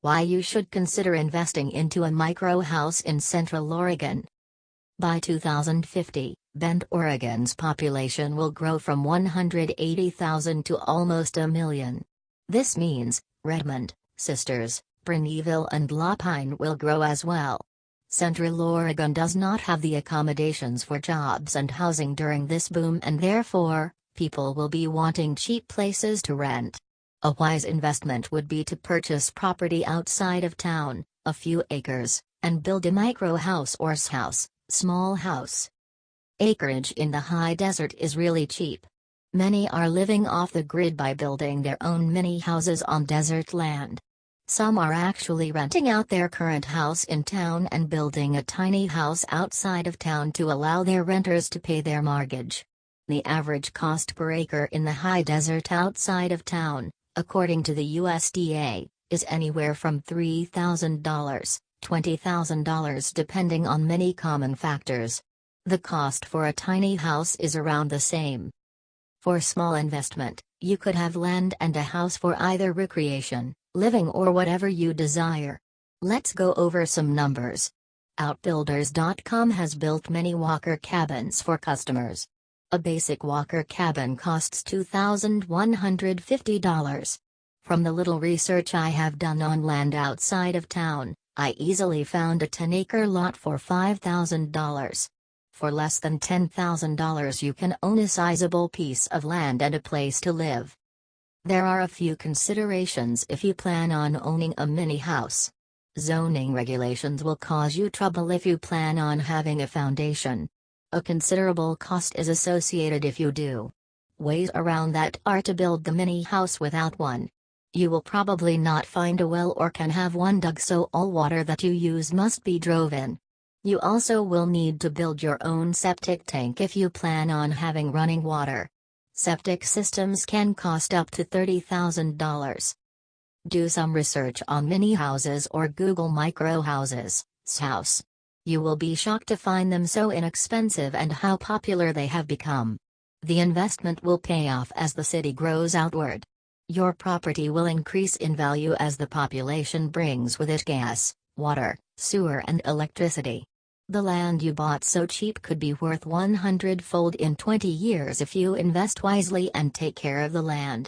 Why you should consider investing into a micro house in Central Oregon. By 2050, Bend, Oregon's population will grow from 180,000 to almost a million. This means Redmond, Sisters, Brineyville and Lapine will grow as well. Central Oregon does not have the accommodations for jobs and housing during this boom, and therefore, people will be wanting cheap places to rent. A wise investment would be to purchase property outside of town, a few acres, and build a micro house or shouse, small house. Acreage in the high desert is really cheap. Many are living off the grid by building their own mini houses on desert land. Some are actually renting out their current house in town and building a tiny house outside of town to allow their renters to pay their mortgage. The average cost per acre in the high desert outside of town, according to the USDA, is anywhere from $3,000, $20,000 depending on many common factors. The cost for a tiny house is around the same. For small investment, you could have land and a house for either recreation, living or whatever you desire. Let's go over some numbers. Outbuilders.com has built many walker cabins for customers. A basic walker cabin costs $2,150. From the little research I have done on land outside of town, I easily found a 10-acre lot for $5,000. For less than $10,000 you can own a sizable piece of land and a place to live. There are a few considerations if you plan on owning a mini house. Zoning regulations will cause you trouble if you plan on having a foundation. A considerable cost is associated if you do. Ways around that are to build the mini house without one. You will probably not find a well or can have one dug, so all water that you use must be drove in. You also will need to build your own septic tank if you plan on having running water. Septic systems can cost up to $30,000. Do some research on mini houses or Google micro houses, shouse. You will be shocked to find them so inexpensive and how popular they have become. The investment will pay off as the city grows outward. Your property will increase in value as the population brings with it gas, water, sewer and electricity. The land you bought so cheap could be worth 100-fold in 20 years if you invest wisely and take care of the land.